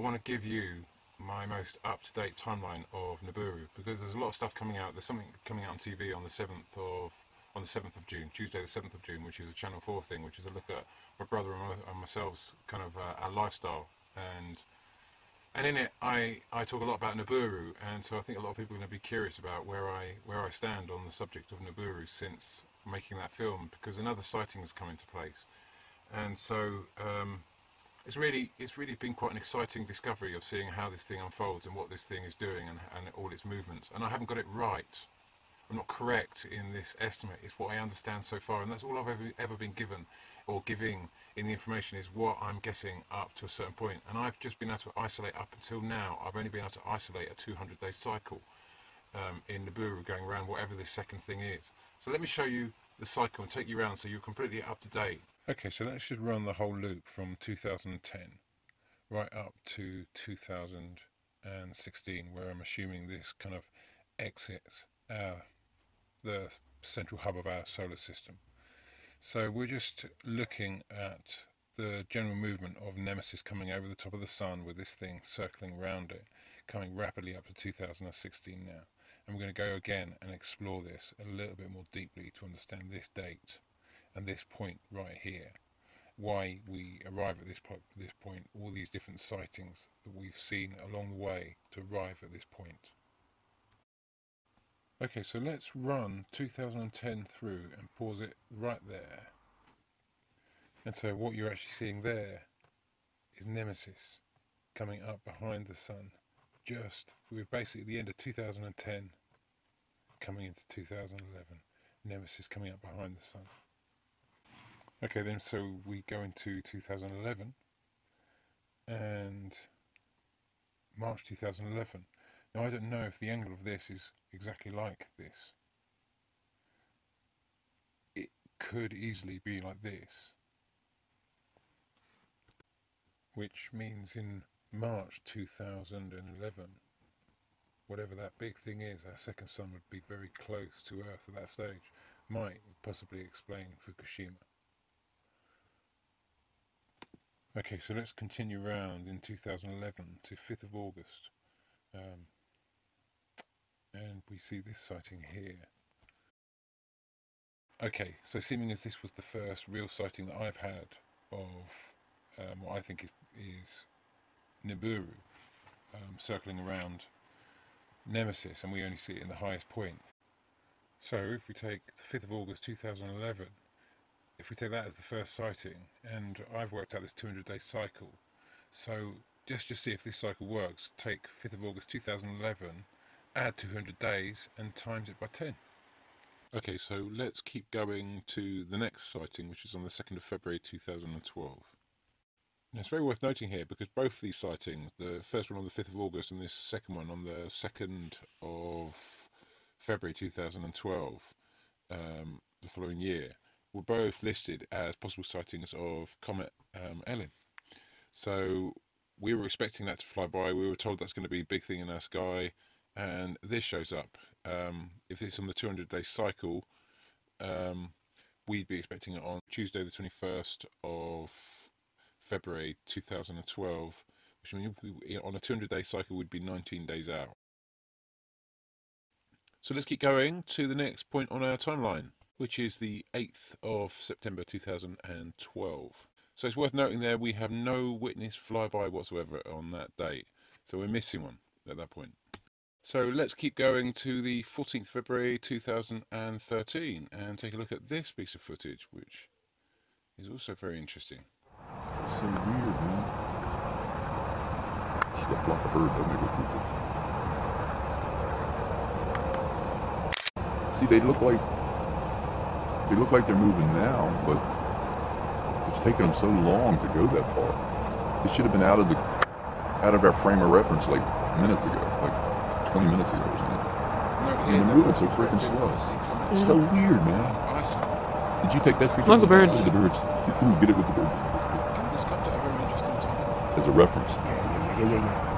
I want to give you my most up-to-date timeline of Nibiru, because there's a lot of stuff coming out. There's something coming out on TV on the 7th of June, Tuesday the 7th of June, which is a Channel 4 thing, which is a look at my brother and myself's kind of our lifestyle, and in it I talk a lot about Nibiru, and so I think a lot of people are going to be curious about where I stand on the subject of Nibiru since making that film, because another sighting has come into place. And so it's really been quite an exciting discovery of seeing how this thing unfolds and what this thing is doing, and all its movements. And I haven't got it right. I'm not correct in this estimate. It's what I understand so far, and that's all I've ever been given or giving in the information, is what I'm guessing up to a certain point. And I've just been able to isolate up until now. I've only been able to isolate a 200-day cycle in Nibiru, going around whatever this second thing is. So let me show you the cycle and take you around so you're completely up to date. Okay, so let's just run the whole loop from 2010 right up to 2016, where I'm assuming this kind of exits the central hub of our solar system. So we're just looking at the general movement of Nemesis coming over the top of the sun, with this thing circling around it, coming rapidly up to 2016 now. And we're going to go again and explore this a little bit more deeply to understand this date and this point right here, why we arrive at this point, all these different sightings that we've seen along the way to arrive at this point. Okay, so let's run 2010 through and pause it right there. And so what you're actually seeing there is Nemesis coming up behind the sun. We're basically at the end of 2010, coming into 2011. Nemesis coming up behind the sun. Okay then, so we go into 2011 and March 2011. Now I don't know if the angle of this is exactly like this. It could easily be like this, which means in March 2011, whatever that big thing is, our second sun would be very close to Earth at that stage. Might possibly explain Fukushima. Okay, so let's continue round in 2011 to 5th of August. And we see this sighting here. Okay, so seeming as this was the first real sighting that I've had of what I think is Nibiru circling around Nemesis, and we only see it in the highest point. So if we take the 5th of August 2011, if we take that as the first sighting, and I've worked out this 200-day cycle, so just to see if this cycle works, take 5th of August 2011, add 200 days and times it by 10. Okay, so let's keep going to the next sighting, which is on the 2nd of February 2012. Now, it's very worth noting here, because both these sightings, the first one on the 5th of August and this second one on the 2nd of February 2012, the following year, were both listed as possible sightings of Comet Ellen. So we were expecting that to fly by. We were told that's going to be a big thing in our sky, and this shows up. If it's on the 200-day cycle, we'd be expecting it on Tuesday the 21st of February 2012, which means on a 200-day cycle would be 19 days out. So let's keep going to the next point on our timeline, which is the 8th of September 2012. So it's worth noting there we have no witness flyby whatsoever on that date, so we're missing one at that point. So let's keep going to the 14th February 2013 and take a look at this piece of footage, which is also very interesting. It's so weird, man. Just got a flock of birds, that make it cool. See, they look like they're moving now, but it's taken them so long to go that far. It should have been out of our frame of reference like minutes ago, like 20 minutes ago or something. And they're moving so freaking slow. It's so weird, man. Did you take that picture? Look at the birds. The birds. Ooh, get it with the birds. And this comes at a very interesting time. As a reference. Yeah.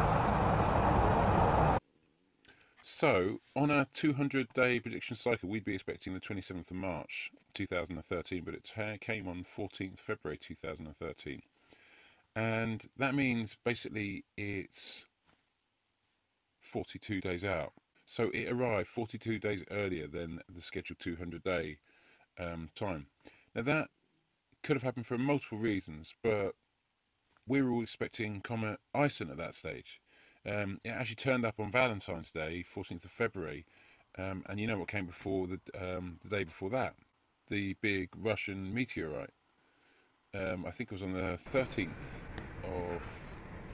So, on our 200-day prediction cycle, we'd be expecting the 27th of March 2013, but it came on 14th February 2013. and that means basically it's 42 days out. So it arrived 42 days earlier than the scheduled 200-day time. Now that could have happened for multiple reasons, but we were all expecting Comet Ison at that stage. It actually turned up on Valentine's Day, 14th of February, and you know what came before the day before that? The big Russian meteorite. I think it was on the 13th of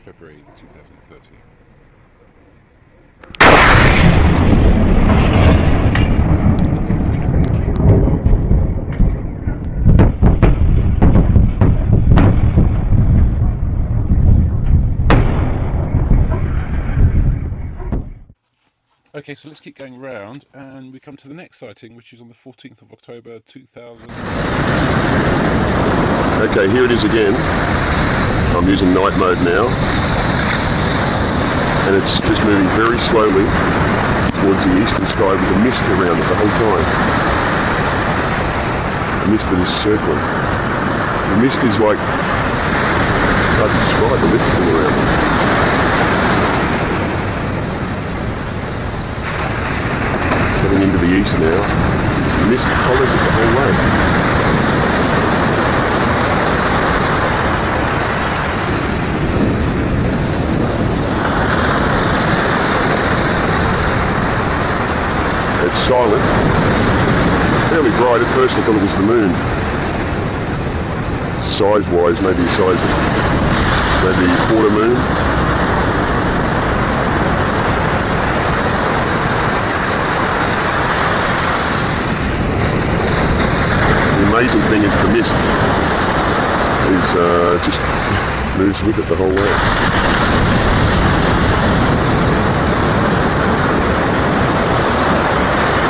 February 2013. Okay, so let's keep going around, and we come to the next sighting, which is on the 14th of October 2000. Okay, here it is again. I'm using night mode now, and it's just moving very slowly towards the eastern sky with a mist around it the whole time. A mist that is circling. The mist is like, it's hard to describe, elliptical around it. Coming into the east now, the mist follows it the whole way. It's silent, fairly bright. At first I thought it was the moon. Size-wise, maybe the size of maybe a quarter moon. The amazing thing is the mist just moves with it the whole way.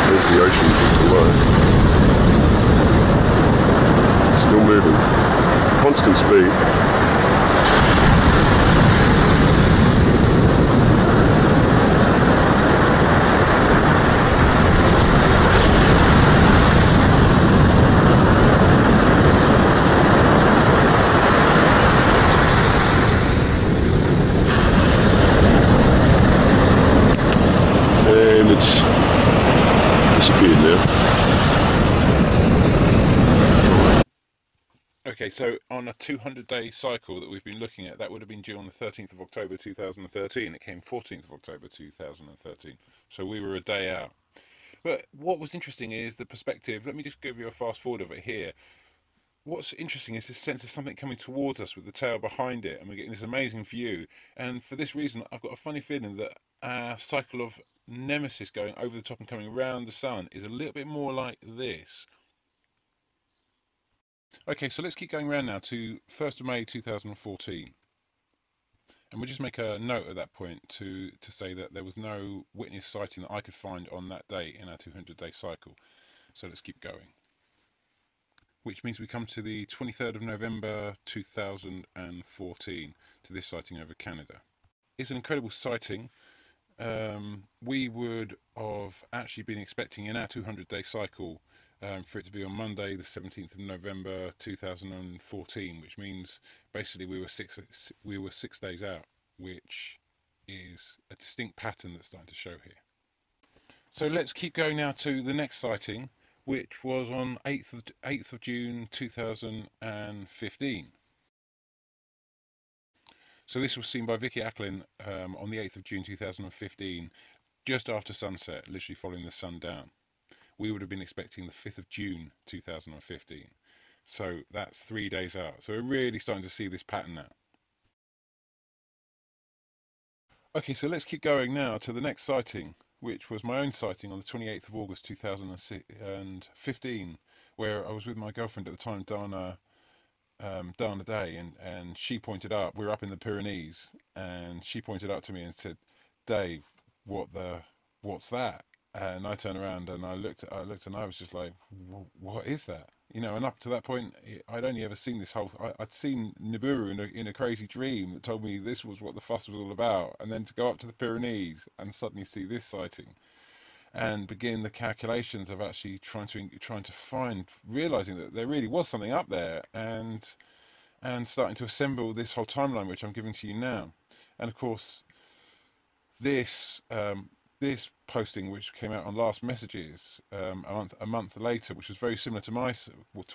There's the ocean below. Still moving. Constant speed. And it's disappeared now. Okay, so on a 200-day cycle that we've been looking at, that would have been due on the 13th of October 2013. It came 14th of October 2013. So we were a day out. But what was interesting is the perspective. Let me just give you a fast forward of it here. What's interesting is this sense of something coming towards us with the tail behind it, and we're getting this amazing view. And for this reason, I've got a funny feeling that our cycle of Nemesis going over the top and coming around the sun is a little bit more like this. Okay, so let's keep going around now to 1st of May 2014. And we'll just make a note at that point to say that there was no witness sighting that I could find on that day in our 200-day cycle. So let's keep going. Which means we come to the 23rd of November 2014, to this sighting over Canada. It's an incredible sighting. We would have actually been expecting in our 200-day cycle for it to be on Monday the 17th of November 2014, which means basically we were 6 days out, which is a distinct pattern that's starting to show here. So let's keep going now to the next sighting, which was on 8th of June 2015. So this was seen by Vicky Acklin on the 8th of June 2015, just after sunset, literally following the sun down. We would have been expecting the 5th of June 2015. So that's 3 days out. So we're really starting to see this pattern now. Okay, so let's keep going now to the next sighting, which was my own sighting on the 28th of August 2015, where I was with my girlfriend at the time, Dana Day, and she pointed up, we were up in the Pyrenees, and she pointed up to me and said, "Dave, what's that?" And I turned around and I looked and I was just like, "What is that?" You know, and up to that point, I'd only ever seen this whole. I'd seen Nibiru in a crazy dream that told me this was what the fuss was all about, and then to go up to the Pyrenees and suddenly see this sighting, and begin the calculations of actually trying to find, realizing that there really was something up there, and and starting to assemble this whole timeline which I'm giving to you now. And of course, this this posting, which came out on Last Messages a month later, which was very similar to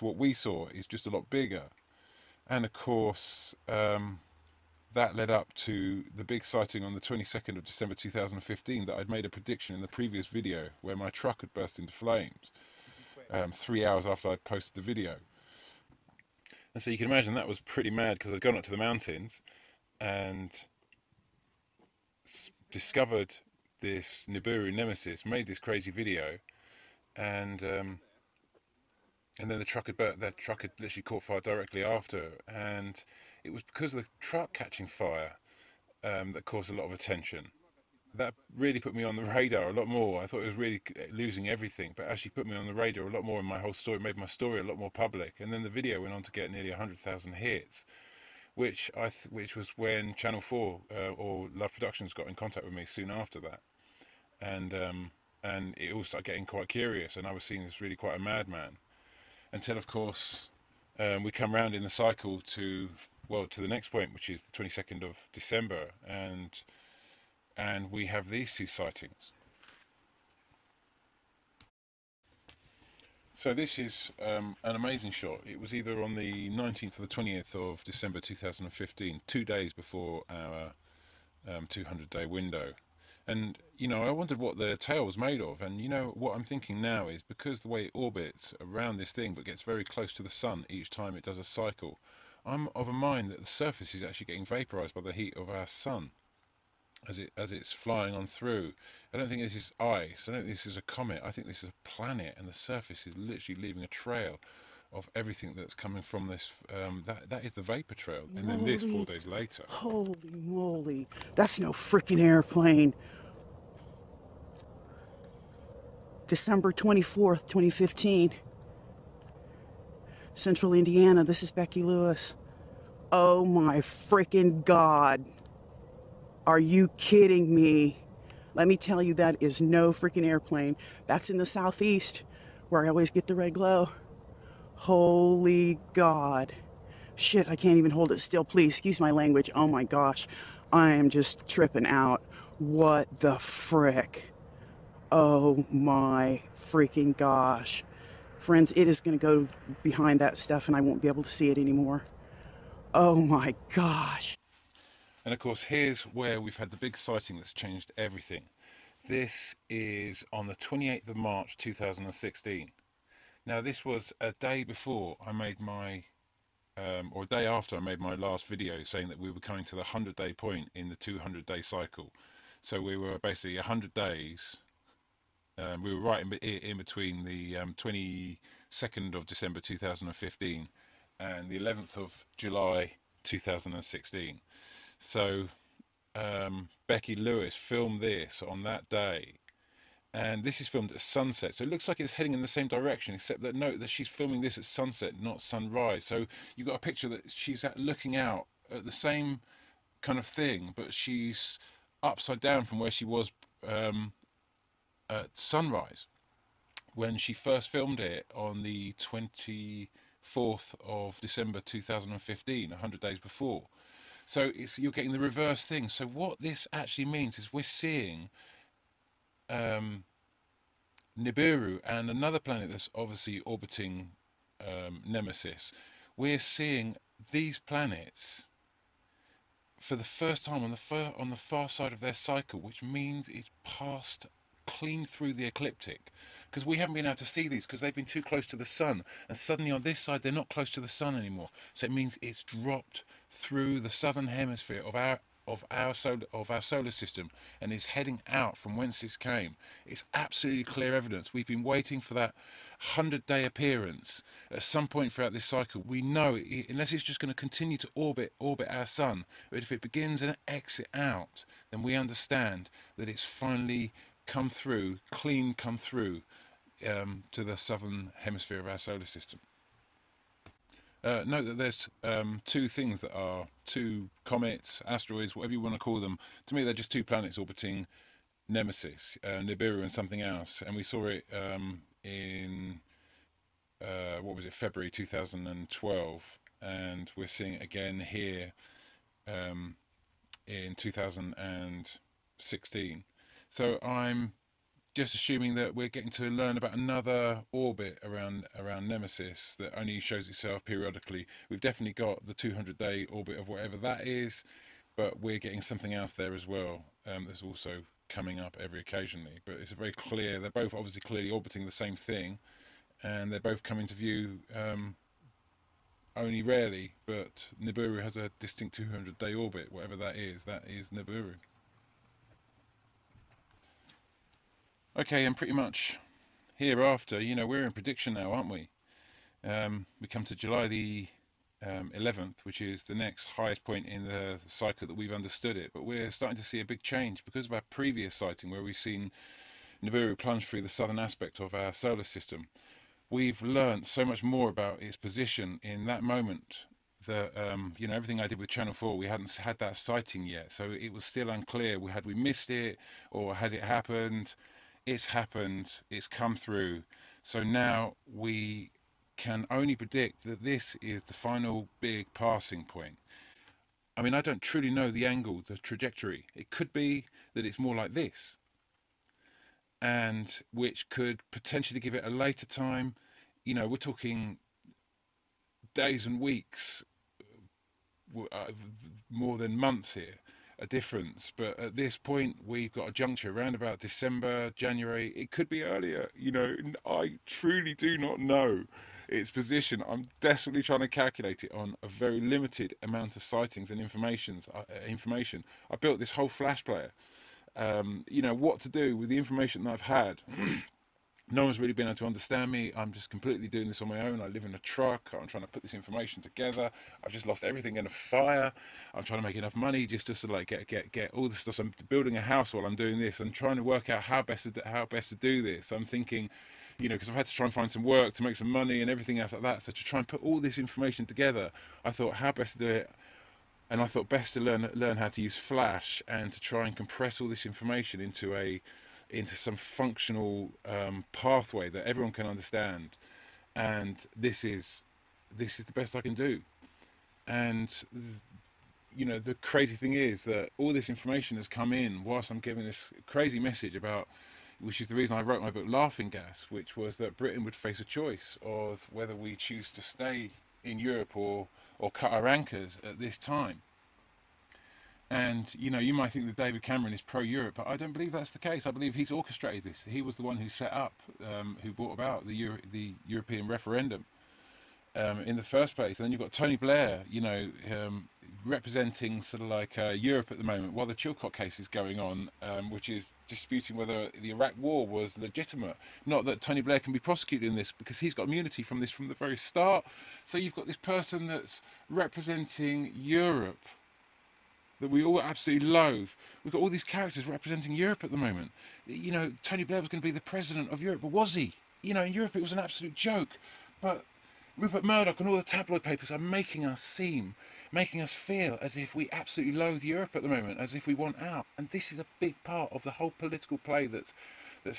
what we saw, is just a lot bigger. And of course, that led up to the big sighting on the 22nd of December 2015 that I'd made a prediction in the previous video, where my truck had burst into flames 3 hours after I'd posted the video. And so you can imagine that was pretty mad, because I'd gone up to the mountains and discovered this Nibiru Nemesis, made this crazy video, and then the truck had literally caught fire directly after, and it was because of the truck catching fire that caused a lot of attention. That really put me on the radar a lot more. I thought it was really losing everything, but actually put me on the radar a lot more in my whole story, made my story a lot more public. And then the video went on to get nearly 100,000 hits, which was when Channel 4 or Love Productions got in contact with me soon after that. And it all started getting quite curious, and I was seen as really quite a madman. Until, of course, we come round in the cycle to the next point, which is the 22nd of December, and we have these two sightings. So this is an amazing shot. It was either on the 19th or the 20th of December 2015, 2 days before our 200-day window. And, you know, I wondered what the tail was made of, and, you know, what I'm thinking now is, because the way it orbits around this thing but gets very close to the sun each time it does a cycle, I'm of a mind that the surface is actually getting vaporized by the heat of our sun as it's flying on through. I don't think this is ice, I don't think this is a comet, I think this is a planet, and the surface is literally leaving a trail of everything that's coming from this. That is the vapor trail. And then this 4 days later. Holy moly, that's no freaking airplane. December 24th, 2015. Central Indiana, this is Becky Lewis. Oh my freaking God. Are you kidding me? Let me tell you, that is no freaking airplane. That's in the southeast, where I always get the red glow. Holy God. Shit, I can't even hold it still. Please, excuse my language. Oh my gosh. I am just tripping out. What the frick? Oh my freaking gosh. Friends, it is going to go behind that stuff and I won't be able to see it anymore. Oh my gosh. And of course, here's where we've had the big sighting that's changed everything. This is on the 28th of March 2016. Now, this was a day before I made my, or a day after I made my last video saying that we were coming to the 100-day point in the 200-day cycle. So we were basically 100 days. We were right in between the 22nd of December 2015 and the 11th of July 2016. So Becky Lewis filmed this on that day, and this is filmed at sunset, so it looks like it's heading in the same direction, except that note that she's filming this at sunset, not sunrise. So you've got a picture that she's looking out at the same kind of thing, but she's upside down from where she was at sunrise when she first filmed it on the 24th of December 2015, 100 days before. So you're getting the reverse thing. So what this actually means is we're seeing Nibiru and another planet that's obviously orbiting Nemesis. We're seeing these planets for the first time on the far side of their cycle, which means it's passed clean through the ecliptic, because we haven't been able to see these because they've been too close to the sun, and suddenly on this side they're not close to the sun anymore. So it means it's dropped through the southern hemisphere of our solar system and is heading out from whence it came. It's absolutely clear evidence. We've been waiting for that 100-day appearance at some point throughout this cycle. We know unless it's just going to continue to orbit our sun, but if it begins an exit out, then we understand that it's finally come through to the southern hemisphere of our solar system. Note that there's two things that are two comets, asteroids, whatever you want to call them. To me, they're just two planets orbiting Nemesis, Nibiru and something else. And we saw it in, what was it, February 2012. and we're seeing it again here in 2016. So I'm just assuming that we're getting to learn about another orbit around Nemesis that only shows itself periodically. We've definitely got the 200-day orbit of whatever that is, but we're getting something else there as well. That's also coming up every occasionally, but it's very clear they're both obviously clearly orbiting the same thing, and they're both coming to view only rarely. But Nibiru has a distinct 200-day orbit, whatever that is Nibiru. Okay, and pretty much hereafter, you know, we're in prediction now, aren't we? We come to July the 11th, which is the next highest point in the cycle that we've understood it. But we're starting to see a big change because of our previous sighting, where we've seen Nibiru plunge through the southern aspect of our solar system. We've learnt so much more about its position in that moment that, you know, everything I did with Channel 4, we hadn't had that sighting yet. So it was still unclear. Had we missed it, or had it happened? It's happened, it's come through. So now we can only predict that this is the final big passing point. I mean, I don't truly know the angle, the trajectory. It could be that it's more like this, and which could potentially give it a later time. You know, we're talking days and weeks, more than months here, a difference. But at this point, we've got a juncture around about December, January. It could be earlier, you know. I truly do not know its position. I'm desperately trying to calculate it on a very limited amount of sightings and information. I built this whole flash player, you know, what to do with the information that I've had. No one's really been able to understand me. I'm just completely doing this on my own. I live in a truck. I'm trying to put this information together. I've just lost everything in a fire. I'm trying to make enough money just to sort of like get all this stuff. So I'm building a house while I'm doing this. I'm trying to work out how best to do this. So I'm thinking, you know, because I've had to try and find some work to make some money and everything else like that. So to try and put all this information together, I thought how best to do it. And I thought best to learn how to use Flash and to try and compress all this information into some functional pathway that everyone can understand. And this is the best I can do. And you know, the crazy thing is that all this information has come in whilst I'm giving this crazy message about, which is the reason I wrote my book Laughing Gas, which was that Britain would face a choice of whether we choose to stay in Europe or cut our anchors at this time. And, you know, you might think that David Cameron is pro-Europe, but I don't believe that's the case. I believe he's orchestrated this. He was the one who set up, who brought about the European referendum in the first place. And then you've got Tony Blair, you know, representing sort of like Europe at the moment, while the Chilcot case is going on, which is disputing whether the Iraq war was legitimate. Not that Tony Blair can be prosecuted in this, because he's got immunity from this from the very start. So you've got this person that's representing Europe that we all absolutely loathe. We've got all these characters representing Europe at the moment. You know, Tony Blair was going to be the president of Europe, but was he? You know, in Europe it was an absolute joke. But Rupert Murdoch and all the tabloid papers are making us feel as if we absolutely loathe Europe at the moment, as if we want out. And this is a big part of the whole political play that's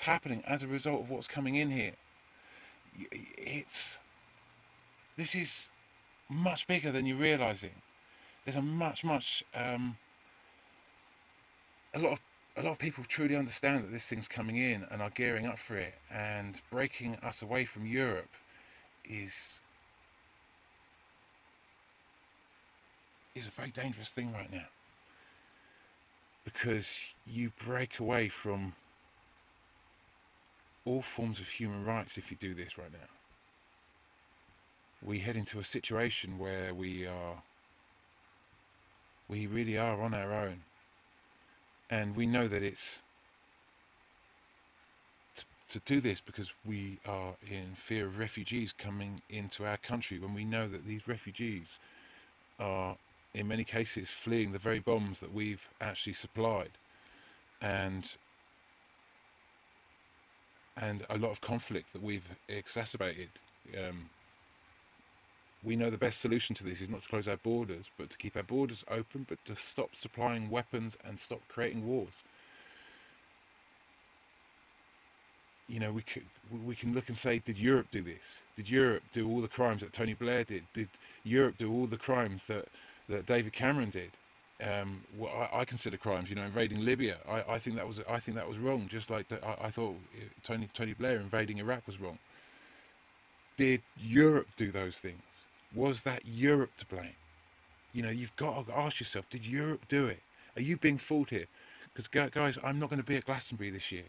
happening as a result of what's coming in here. This is much bigger than you're realising. There's a lot of people truly understand that this thing's coming in and are gearing up for it, and breaking us away from Europe is a very dangerous thing right now, because you break away from all forms of human rights if you do this right now. We head into a situation where we really are on our own, and we know that it's to do this because we are in fear of refugees coming into our country, when we know that these refugees are in many cases fleeing the very bombs that we've actually supplied, and a lot of conflict that we've exacerbated. We know the best solution to this is not to close our borders, but to keep our borders open, but to stop supplying weapons and stop creating wars. you know, we can look and say, did Europe do this? Did Europe do all the crimes that Tony Blair did? Did Europe do all the crimes that David Cameron did? What I consider crimes, you know, invading Libya. I think that was wrong. Just like that, I thought Tony Blair invading Iraq was wrong. Did Europe do those things? Was that Europe to blame? You know, you've got to ask yourself, did Europe do it? Are you being fooled here? Because guys, I'm not going to be at Glastonbury this year.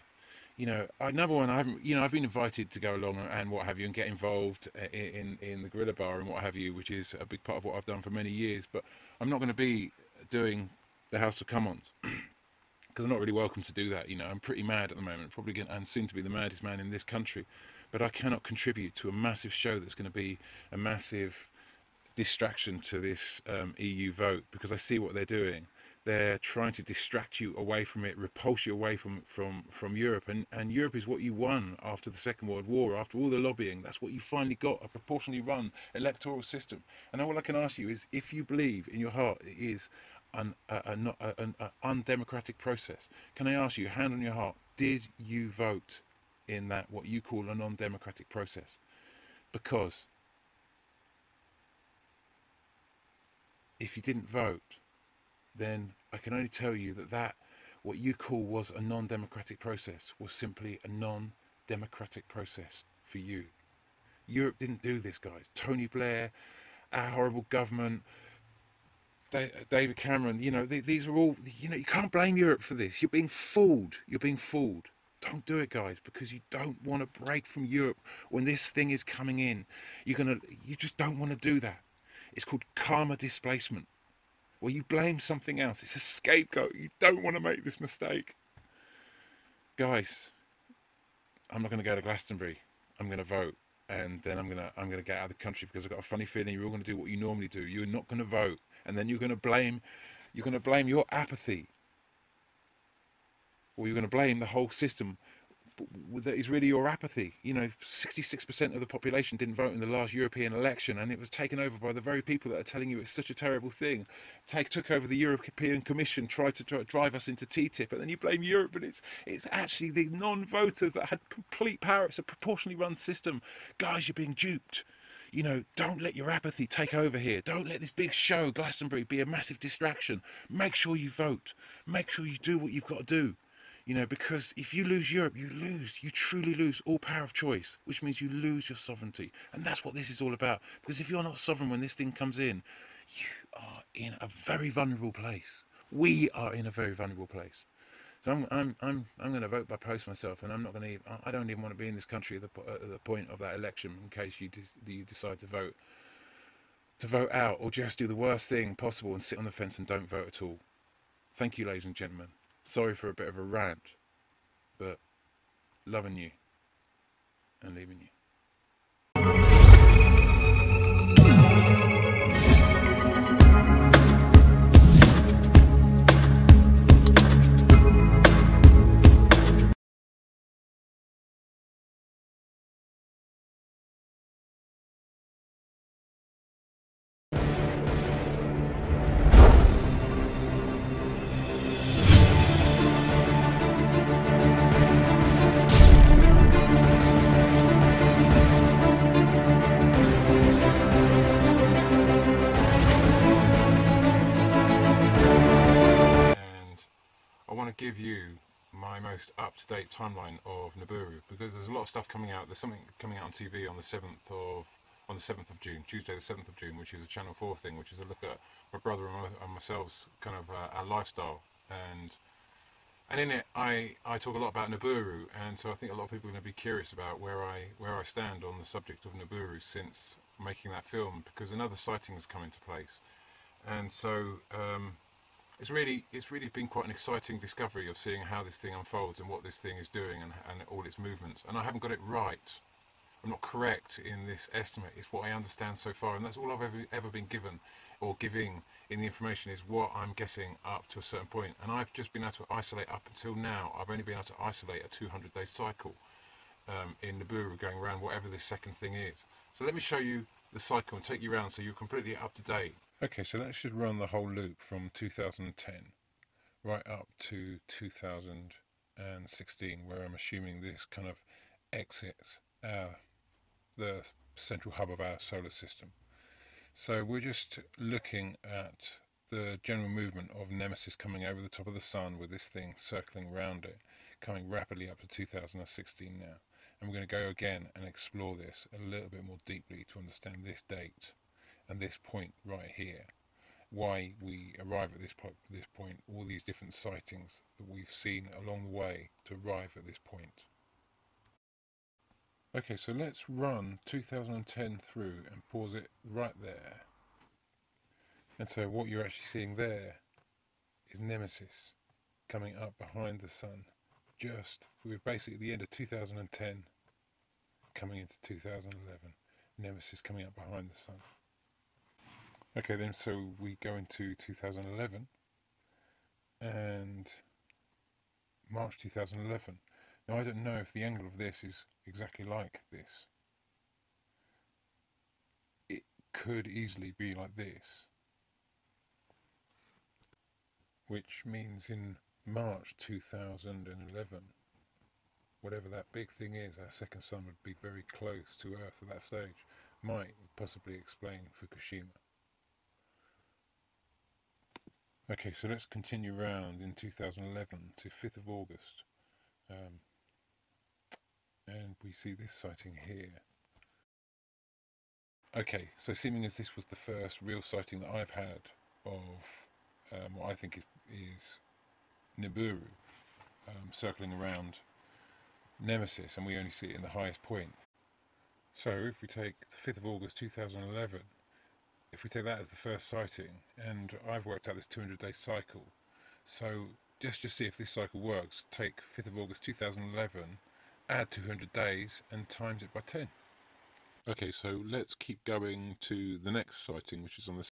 You know, number one, I haven't. You know, I've been invited to go along and what have you, and get involved in the Gorilla Bar and what have you, which is a big part of what I've done for many years. But I'm not going to be doing the House of Commons because I'm not really welcome to do that. You know, I'm pretty mad at the moment, probably going and soon to be the maddest man in this country. But I cannot contribute to a massive show that's going to be a massive distraction to this EU vote, because I see what they're doing. They're trying to distract you away from it, repulse you away from Europe. And Europe is what you won after the Second World War, after all the lobbying. That's what you finally got, a proportionally run electoral system. And all I can ask you is, if you believe in your heart it is an undemocratic process, can I ask you, hand on your heart, did you vote in that, what you call a non-democratic process? Because if you didn't vote, then I can only tell you that what you call was a non-democratic process was simply a non-democratic process for you. Europe didn't do this, guys. Tony Blair, our horrible government, David Cameron, you know, these are all, you know, you can't blame Europe for this. You're being fooled. You're being fooled. Don't do it, guys, because you don't want to break from Europe when this thing is coming in. You just don't want to do that. It's called karma displacement, where you blame something else. It's a scapegoat. You don't want to make this mistake. Guys, I'm not going to go to Glastonbury. I'm going to vote, and then I'm going to get out of the country, because I've got a funny feeling you're all going to do what you normally do. You're not going to vote, and then you're going to blame your apathy, or you're going to blame the whole system that is really your apathy. You know, 66% of the population didn't vote in the last European election, and it was taken over by the very people that are telling you it's such a terrible thing. Took over the European Commission, tried to drive us into TTIP, and then you blame Europe, but it's actually the non-voters that had complete power. It's a proportionally run system. Guys, you're being duped. You know, don't let your apathy take over here. Don't let this big show, Glastonbury, be a massive distraction. Make sure you vote. Make sure you do what you've got to do. You know, because if you lose Europe, you truly lose all power of choice, which means you lose your sovereignty. And that's what this is all about. Because if you're not sovereign when this thing comes in, you are in a very vulnerable place. We are in a very vulnerable place. So I'm going to vote by post myself, and I'm not going to. I don't even want to be in this country at the point of that election, in case you decide to vote out, or just do the worst thing possible and sit on the fence and don't vote at all. Thank you, ladies and gentlemen. Sorry for a bit of a rant, but loving you and leaving you. Give you my most up-to-date timeline of Nibiru, because there's a lot of stuff coming out. There's something coming out on TV on the 7th of June, Tuesday the 7th of June, which is a Channel 4 thing, which is a look at my brother and myself's kind of our lifestyle, and in it I talk a lot about Nibiru, and so I think a lot of people are going to be curious about where I stand on the subject of Nibiru since making that film, because another sighting has come into place, and so it's really been quite an exciting discovery of seeing how this thing unfolds and what this thing is doing and all its movements. And I haven't got it right. I'm not correct in this estimate. It's what I understand so far, and that's all I've ever been given or giving in the information, is what I'm guessing up to a certain point. And I've just been able to isolate up until now. I've only been able to isolate a 200-day cycle in Nibiru, going around whatever this second thing is. So let me show you the cycle and take you around so you're completely up to date. Okay, so that should run the whole loop from 2010 right up to 2016, where I'm assuming this kind of exits the central hub of our solar system. So we're just looking at the general movement of Nemesis coming over the top of the sun with this thing circling around it, coming rapidly up to 2016 now. And we're going to go again and explore this a little bit more deeply to understand this date and this point right here. Why we arrive at this point, all these different sightings that we've seen along the way to arrive at this point. Okay, so let's run 2010 through and pause it right there. And so what you're actually seeing there is Nemesis coming up behind the sun. We're basically at the end of 2010, coming into 2011. Nemesis coming up behind the sun. Okay then, so we go into 2011 and March 2011. Now I don't know if the angle of this is exactly like this. It could easily be like this, which means in March 2011, whatever that big thing is, our second sun would be very close to Earth at that stage. Might possibly explain Fukushima. Okay, so let's continue round in 2011 to 5th of August. And we see this sighting here. Okay, so seeming as this was the first real sighting that I've had of what I think is Nibiru circling around Nemesis, and we only see it in the highest point. So if we take the 5th of August 2011, if we take that as the first sighting, and I've worked out this 200-day cycle, so just to see if this cycle works, take 5th of August 2011, add 200 days and times it by 10. Okay, so let's keep going to the next sighting, which is on the